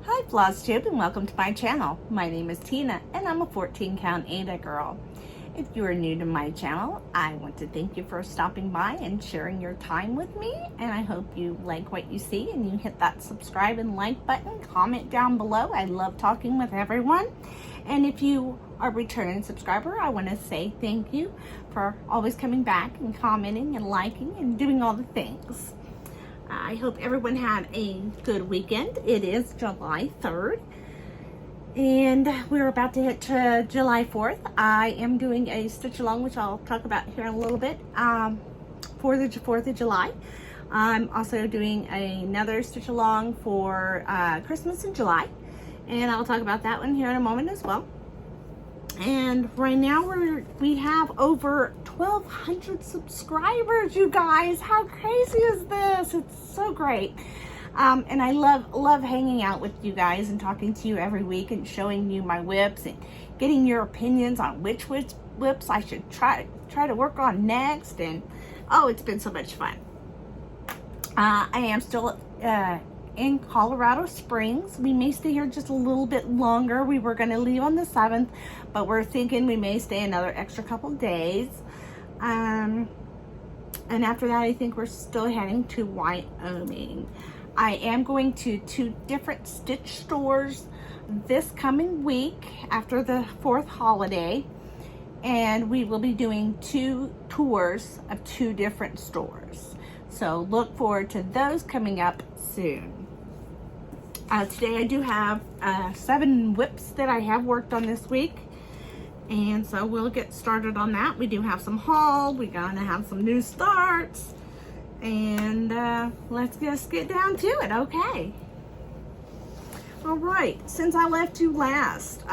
Hi Flosstube and welcome to my channel. My name is Tina and I'm a 14 count Ada girl. If you are new to my channel, I want to thank you for stopping by and sharing your time with me, and I hope you like what you see and you hit that subscribe and like button. Comment down below. I love talking with everyone. And if you are a returning subscriber, I want to say thank you for always coming back and commenting and liking and doing all the things. I hope everyone had a good weekend. It is July 3rd and we're about to hit to July 4th. I am doing a stitch along, which I'll talk about here in a little bit, for the 4th of July. I'm also doing another stitch along for Christmas in July, and I'll talk about that one here in a moment as well. And right now we have over 1,200 subscribers, you guys. How crazy is this? It's so great. And I love hanging out with you guys and talking to you every week and showing you my whips and getting your opinions on which whips I should try to work on next. And oh, it's been so much fun. I am still in Colorado Springs. We may stay here just a little bit longer. We were going to leave on the 7th, but we're thinking we may stay another extra couple days. And after that, I think we're still heading to Wyoming. I am going to 2 different stitch stores this coming week after the 4th holiday, and we will be doing 2 tours of 2 different stores. So look forward to those coming up soon. Today I do have 7 whips that I have worked on this week, and so we'll get started on that. We do have some haul, we're gonna have some new starts, and let's just get down to it. Okay. All right, since I left you last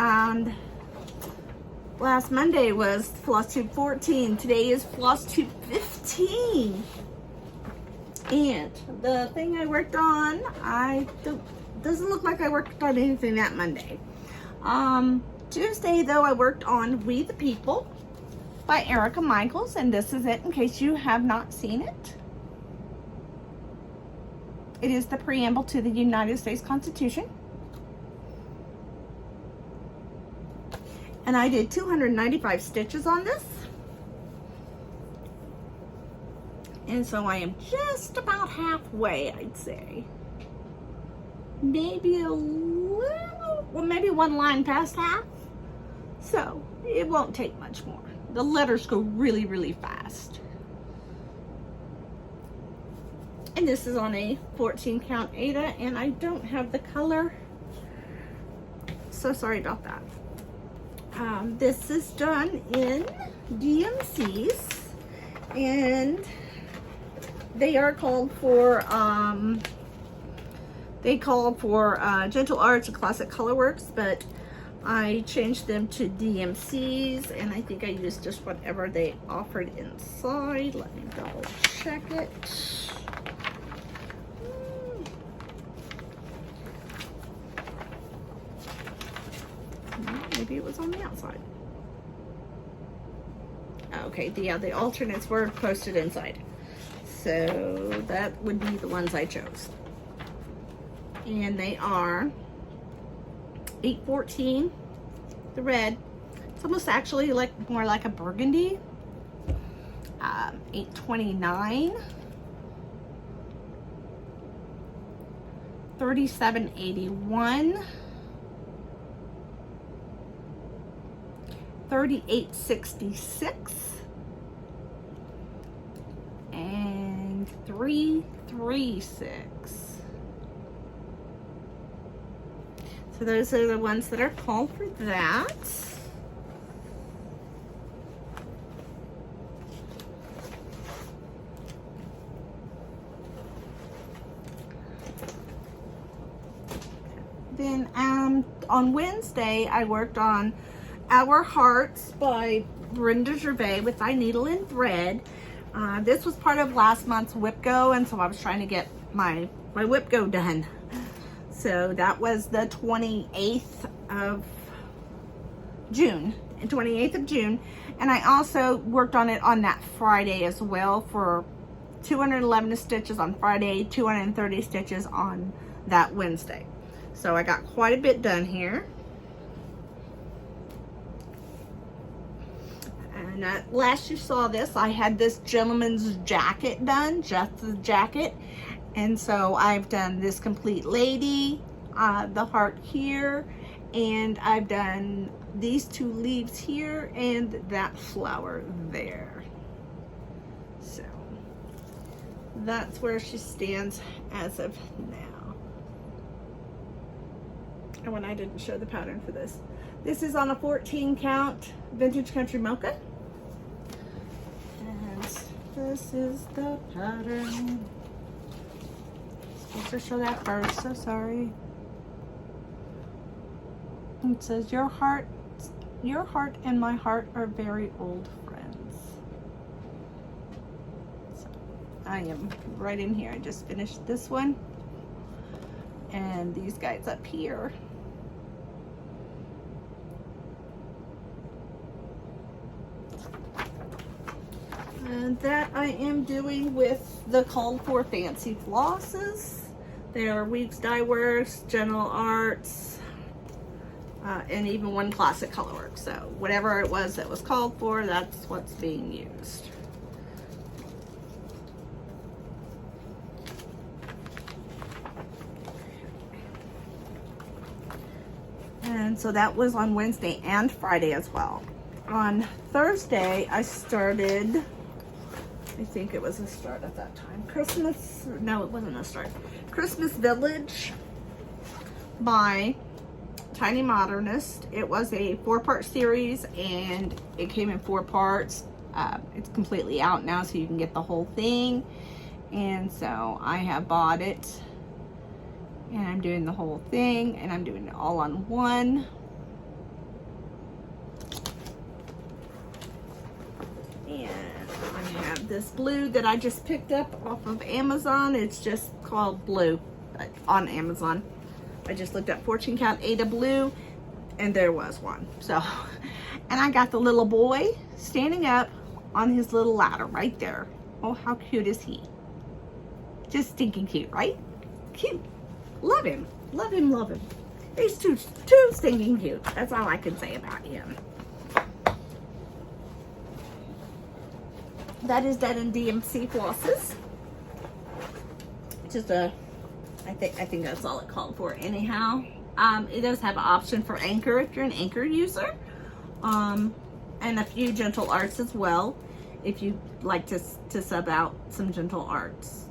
Monday was Flosstube 14. Today is Flosstube 15. And the thing I worked on, doesn't look like I worked on anything that Monday. Tuesday though, I worked on We the People by Erica Michaels, and this is it in case you have not seen it. It is the preamble to the United States Constitution. And I did 295 stitches on this. And so I am just about halfway, I'd say. Maybe a little, well, maybe one line past half. So it won't take much more. The letters go really, really fast. And this is on a 14 count Ada, and I don't have the color. So sorry about that. This is done in DMCs, and they are called for, they call for Gentle Arts and Classic Colorworks, but I changed them to DMCs, and I think I used just whatever they offered inside. Let me double check it. Maybe it was on the outside. Okay, yeah, the alternates were posted inside. So that would be the ones I chose. And they are 814, the red. It's almost actually like more like a burgundy. 829, 3781, 3866, and 336. So those are the ones that are called for that. Then on Wednesday, I worked on Our Hearts by Brenda Gervais with I Needle and Thread. This was part of last month's Whip Go, and so I was trying to get my Whip Go done. So that was the 28th of June, and I also worked on it on that Friday as well for 211 stitches on Friday, 230 stitches on that Wednesday. So I got quite a bit done here. And last you saw this, I had this gentleman's jacket done, just the jacket. And so I've done this complete lady, the heart here, and I've done these two leaves here and that flower there. So that's where she stands as of now. And when I didn't show the pattern for this. This is on a 14 count vintage country mocha. And this is the pattern. Supposed to show that first, so sorry. It says, your heart and my heart are very old friends. So I am right in here. I just finished this one. And these guys up here. And that I am doing with the called for fancy flosses. They are Weeks Dye Works, Gentle Arts, and even one classic colorwork. So whatever it was that was called for, that's what's being used. And so that was on Wednesday and Friday as well. On Thursday, I started, I think it was a start at that time. Christmas, no, it wasn't a start. Christmas Village by Tiny Modernist. It was a 4-part series and it came in 4 parts. It's completely out now, so you can get the whole thing. And so I have bought it and I'm doing the whole thing, and I'm doing it all on one. And I have this blue that I just picked up off of Amazon. It's just called Blue on Amazon. I just looked up 14 count Ada blue and there was one. So, and I got the little boy standing up on his little ladder right there. Oh, how cute is he? Just stinking cute, right? Cute. Love him. Love him, love him. He's too stinking cute. That's all I can say about him. That is done in DMC flosses. Just a, I think that's all it called for anyhow. It does have an option for anchor if you're an anchor user. And a few gentle arts as well if you like to sub out some gentle arts.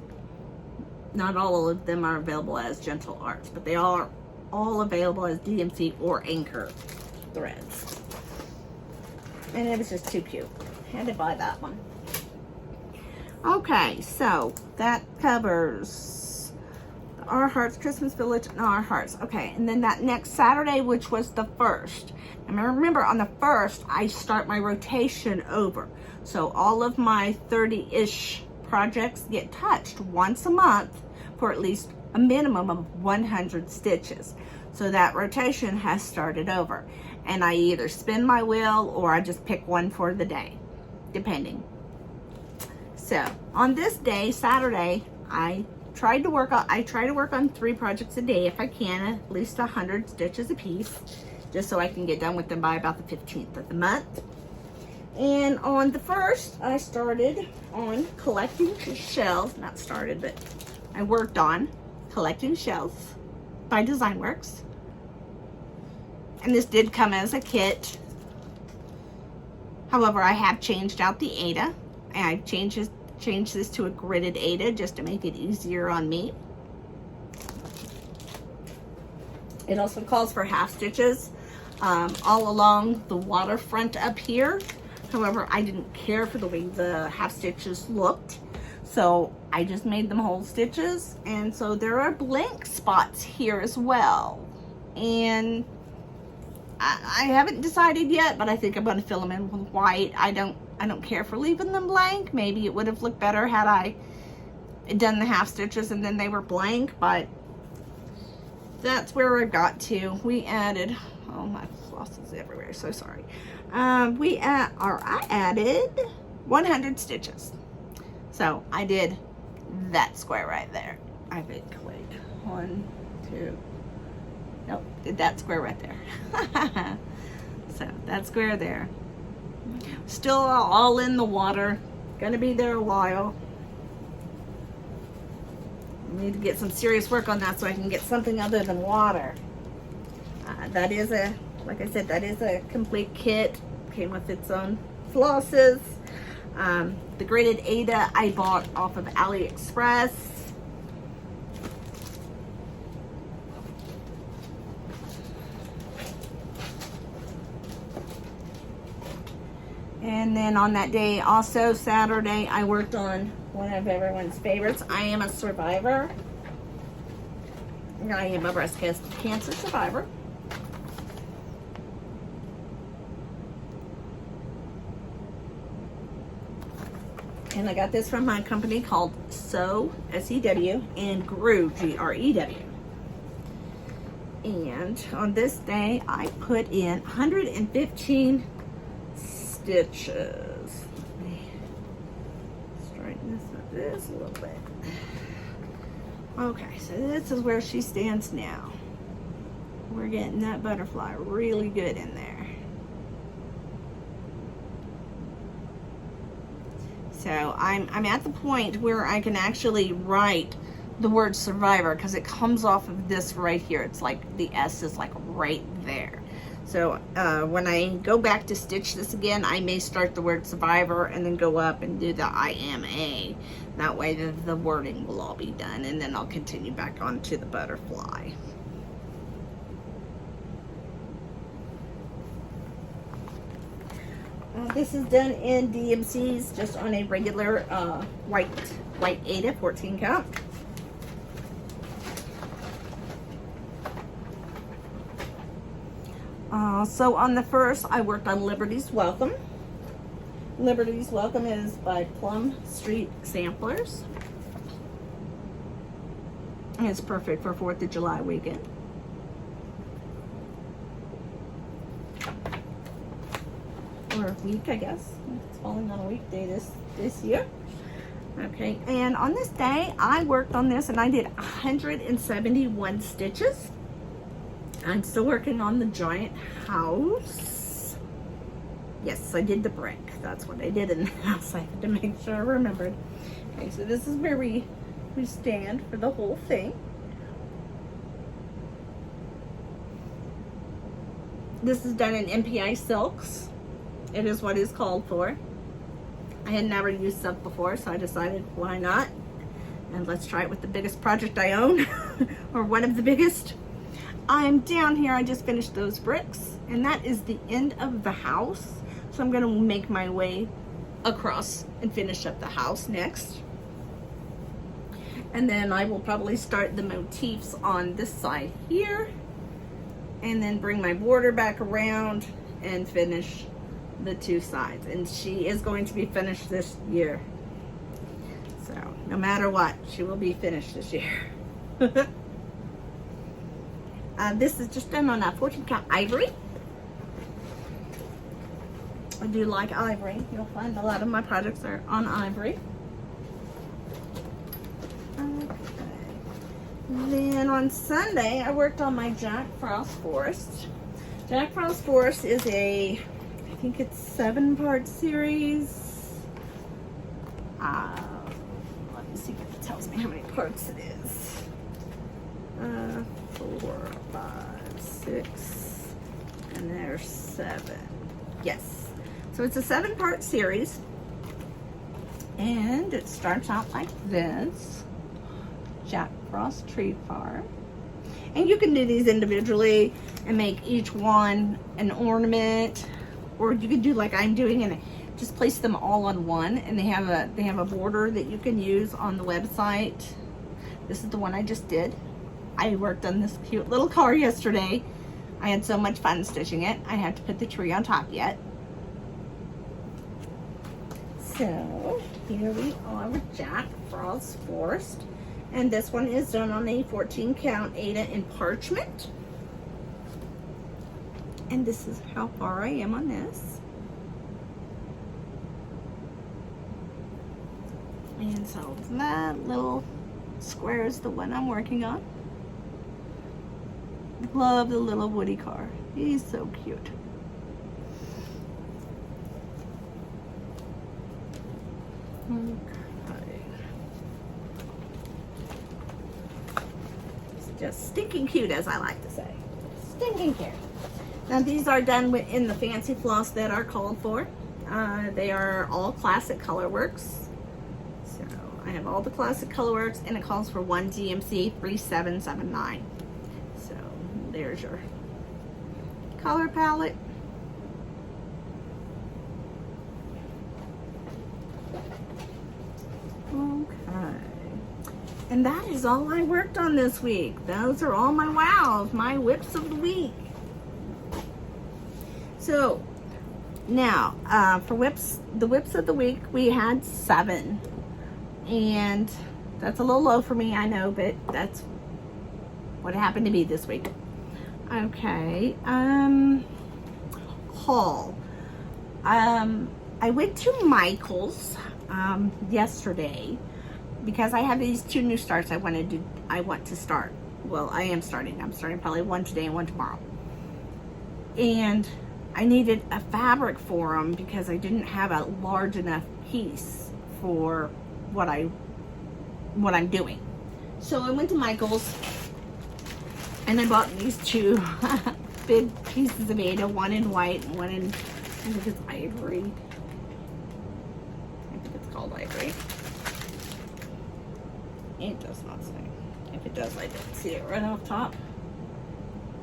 Not all of them are available as gentle arts, but they are all available as DMC or anchor threads. And it was just too cute. Had to buy that one. Okay, so that covers Our Hearts, Christmas Village, and Our Hearts. Okay, and then that next Saturday, which was the 1st. And remember, on the 1st, I start my rotation over. So all of my 30-ish projects get touched once a month for at least a minimum of 100 stitches. So that rotation has started over. And I either spin my wheel or I just pick one for the day, depending. So on this day, Saturday, I try to work on 3 projects a day if I can, at least 100 stitches a piece, just so I can get done with them by about the 15th of the month. And on the 1st, I started on collecting shells, not started, but I worked on collecting shells by Designworks. And this did come as a kit. However, I have changed out the Ada, and I've changed this to a gridded Ada just to make it easier on me. It also calls for half stitches all along the waterfront up here. However, I didn't care for the way the half stitches looked, so I just made them whole stitches. And so there are blank spots here as well. And I haven't decided yet, but I think I'm going to fill them in with white. I don't care for leaving them blank. Maybe it would have looked better had I done the half stitches and then they were blank, but that's where I got to. We added, oh, my floss is everywhere, so sorry. I added 100 stitches. So I did that square right there. I think, wait, 1, 2, Nope, did that square right there. So that square there. Still all in the water. Gonna be there a while. Need to get some serious work on that so I can get something other than water. That is a, like I said, that is a complete kit. Came with its own flosses. The graded Ada I bought off of AliExpress. And then on that day, also Saturday, I worked on one of everyone's favorites. I am a survivor. I am a breast cancer survivor. And I got this from my company called Sew, S-E-W, and Grew, G-R-E-W. And on this day, I put in 115 stitches. Let me straighten this up just a little bit. Okay, so this is where she stands now. We're getting that butterfly really good in there. So I'm at the point where I can actually write the word survivor because it comes off of this right here. It's like the S is like right there. So when I go back to stitch this again, I may start the word survivor and then go up and do the I am a. That way the wording will all be done, and then I'll continue back on to the butterfly. This is done in DMCs, just on a regular white Ada 14 count. So on the first, I worked on Liberty's Welcome. Liberty's Welcome is by Plum Street Samplers. And it's perfect for 4th of July weekend. Or week, I guess. It's falling on a weekday this year. Okay, and on this day, I worked on this and I did 171 stitches. I'm still working on the giant house. Yes, I did the brick. That's what I did in the house. I had to make sure I remembered. Okay, so this is where we stand for the whole thing. This is done in MPI silks. It is what is called for. I had never used silk before, so I decided why not? And let's try it with the biggest project I own, or one of the biggest. I'm down here, I just finished those bricks, and that is the end of the house. So I'm gonna make my way across and finish up the house next. And then I will probably start the motifs on this side here, and then bring my border back around and finish the two sides. And she is going to be finished this year. So no matter what, she will be finished this year. This is just done on a 14 count ivory. I do like ivory. You'll find a lot of my projects are on ivory. Okay. Then on Sunday, I worked on my Jack Frost Forest. Jack Frost Forest is I think it's 7-part series. Let me see if it tells me how many parts it is. 4, 5, 6, and there's 7. Yes. So it's a 7-part series. And it starts out like this. Jack Frost Tree Farm. And you can do these individually and make each one an ornament, or you can do like I'm doing and just place them all on one, and they have a border that you can use on the website. This is the one I just did. I worked on this cute little car yesterday. I had so much fun stitching it. I have to put the tree on top yet. So here we are with Jack Frost Forest. And this one is done on a 14 count Ada in parchment. And this is how far I am on this. And so that little square is the one I'm working on. Love the little Woody car. He's so cute. Okay. It's just stinking cute, as I like to say. Stinking cute. Now these are done in the fancy floss that are called for. They are all classic colorworks. So I have all the classic colorworks, and it calls for 1 DMC 3779. So there's your color palette. Okay. And that is all I worked on this week. Those are all my wows, my whips of the week. So now for the whips of the week, we had 7. And that's a little low for me, I know, but that's what happened to be this week. Okay, haul. I went to Michael's yesterday because I have these 2 new starts I want to start. Well, I am starting. I'm starting probably one today and one tomorrow. And I needed a fabric for them because I didn't have a large enough piece for what I'm doing. So I went to Michael's and I bought these 2 big pieces of Ada, one in white and one in, I think it's ivory. I think it's called ivory. It does not say. If it does, I didn't see it right off top.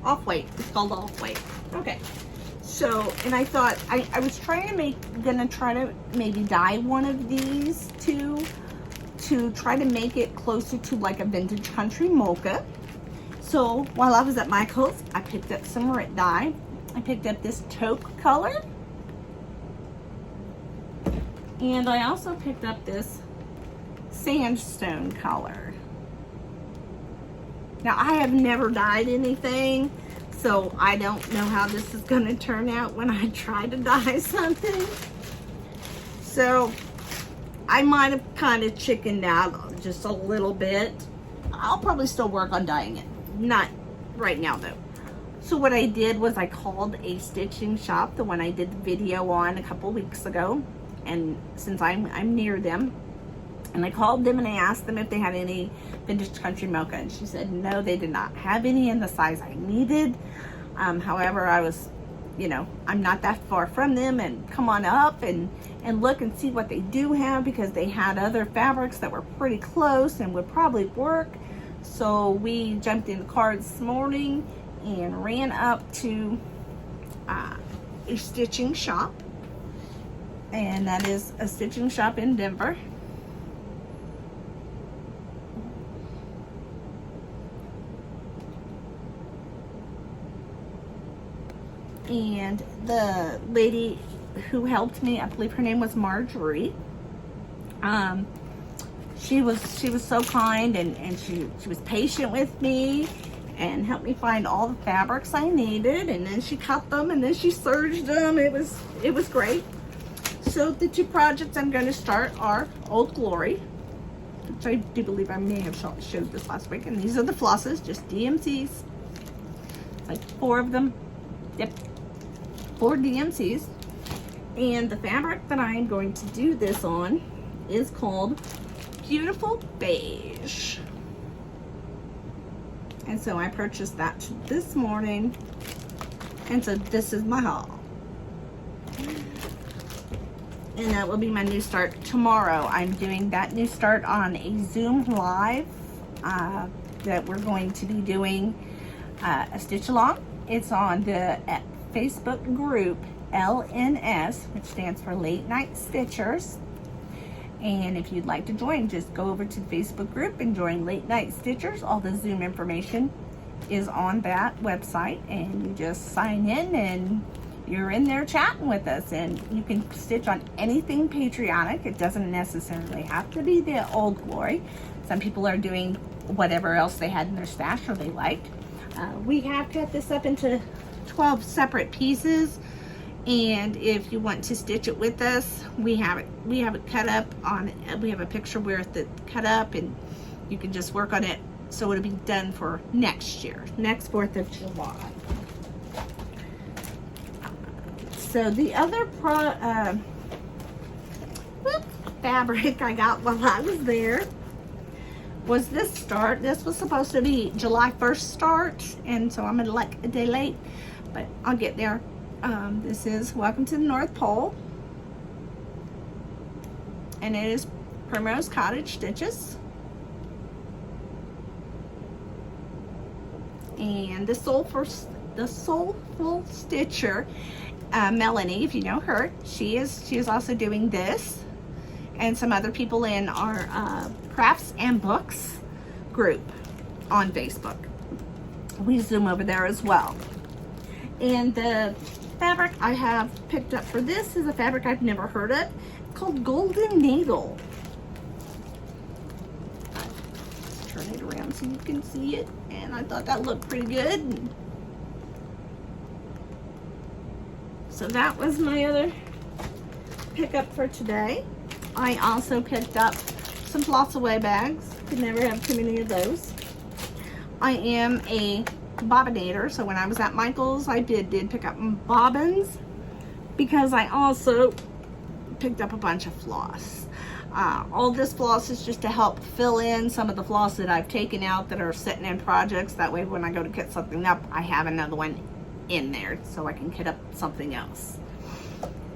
Off-white. It's called off-white. Okay. So, and I thought, I was trying to gonna try to maybe dye one of these 2 to try to make it closer to like a vintage country mocha. So while I was at Michael's, I picked up some dye. I picked up this taupe color. And I also picked up this sandstone color. Now I have never dyed anything, so I don't know how this is going to turn out when I try to dye something. So I might have kind of chickened out just a little bit. I'll probably still work on dyeing it. Not right now though. So what I did was I called a stitching shop, the one I did the video on a couple weeks ago, and since I'm near them, and I called them and I asked them if they had any vintage country mocha, and she said no, they did not have any in the size I needed. However, I was, you know, I'm not that far from them, and come on up and look and see what they do have, because they had other fabrics that were pretty close and would probably work. So we jumped in the car this morning and ran up to a stitching shop, and that is a stitching shop in Denver. And the lady who helped me, I believe her name was Marjorie, she was so kind, and she was patient with me and helped me find all the fabrics I needed, and then she cut them and then she serged them. It was great. So the 2 projects I'm going to start are Old Glory, which I do believe I may have showed this last week, and these are the flosses, just DMCs, like 4 of them. Yep, 4 DMCs. And the fabric that I'm going to do this on is called Beautiful Beige. And so I purchased that this morning, and so this is my haul. And that will be my new start tomorrow. I'm doing that new start on a Zoom live that we're going to be doing a stitch along. It's on the Facebook group LNS, which stands for Late Night Stitchers. And if you'd like to join, just go over to the Facebook group and join Late Night Stitchers. All the Zoom information is on that website, and you just sign in and you're in there chatting with us, and you can stitch on anything patriotic. It doesn't necessarily have to be the Old Glory. Some people are doing whatever else they had in their stash or they liked. We have cut this up into 12 separate pieces, and if you want to stitch it with us, we have it cut up on, we have a picture where it's cut up, and you can just work on it So it'll be done for next year, next 4th of July. So the other fabric I got while I was there was this start. This was supposed to be July 1st start, and so I'm like a day late, but I'll get there. This is Welcome to the North Pole, and it is Primrose Cottage stitches. And the Soulful Stitcher, Melanie, if you know her, she is also doing this, and some other people in our crafts and books group on Facebook. We Zoom over there as well. And the fabric I have picked up for this is a fabric I've never heard of. It's called Golden Needle. Let's turn it around so you can see it. And I thought that looked pretty good. So that was my other pickup for today. I also picked up some Flosstube bags. Could never have too many of those. I am a bobbinator, so when I was at Michael's, I did pick up bobbins, because I also picked up a bunch of floss. All this floss is just to help fill in some of the floss that I've taken out that are sitting in projects. That way when I go to cut something up, I have another one in there so I can cut up something else.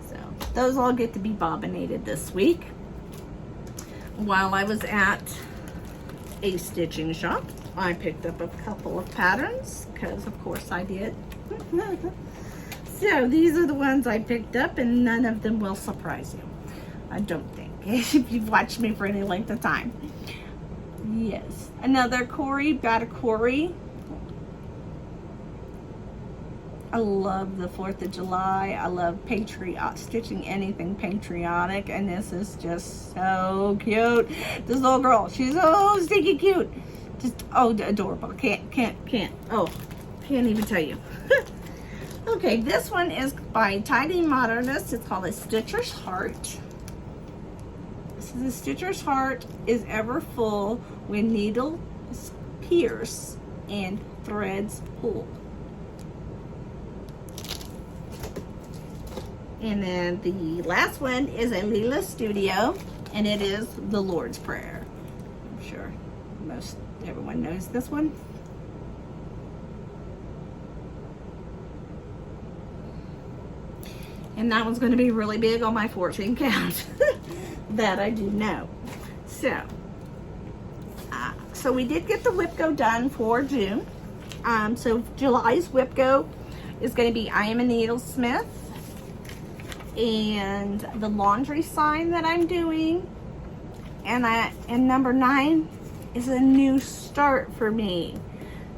So those all get to be bobbinated this week. While I was at a stitching shop, I picked up a couple of patterns, because of course I did. So these are the ones I picked up, and none of them will surprise you, I don't think, if you've watched me for any length of time. Yes, another Corey, got a Corey. I love the 4th of July. I love stitching anything patriotic, and this is just so cute. This little girl, she's so stinky cute. Just, oh, adorable. Can't even tell you. Okay, this one is by Tidy Modernist. It's called A Stitcher's Heart. This is A Stitcher's Heart is ever full when needles pierce and threads pull. And then the last one is a Leela Studio, and it is the Lord's Prayer. I'm sure everyone knows this one. And that one's going to be really big on my 14 count. That I do know. So we did get the Whip Go done for June. So July's Whip Go is going to be I Am a Needlesmith, and the laundry sign that I'm doing, and number 9 is a new start for me.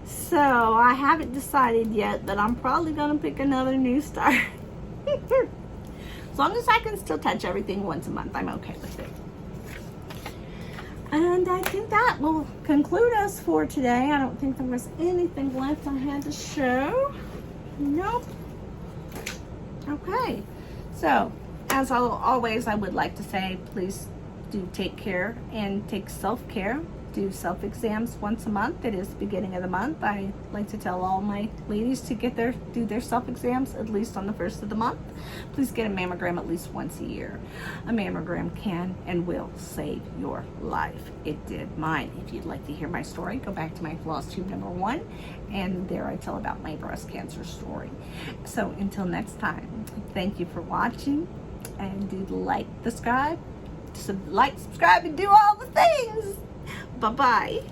So I haven't decided yet, but I'm probably gonna pick another new start. As long as I can still touch everything once a month, I'm okay with it. And I think that will conclude us for today. I don't think there was anything left I had to show. Nope. Okay. So, as always, I would like to say, please do take care and take self-care. Do self-exams once a month. It is the beginning of the month. I like to tell all my ladies to do their self-exams at least on the 1st of the month. Please get a mammogram at least once a year. A mammogram can and will save your life. It did mine. If you'd like to hear my story, go back to my Flosstube number 1, and there I tell about my breast cancer story. So until next time, thank you for watching, and do like, subscribe, and do all the things. Bye-bye.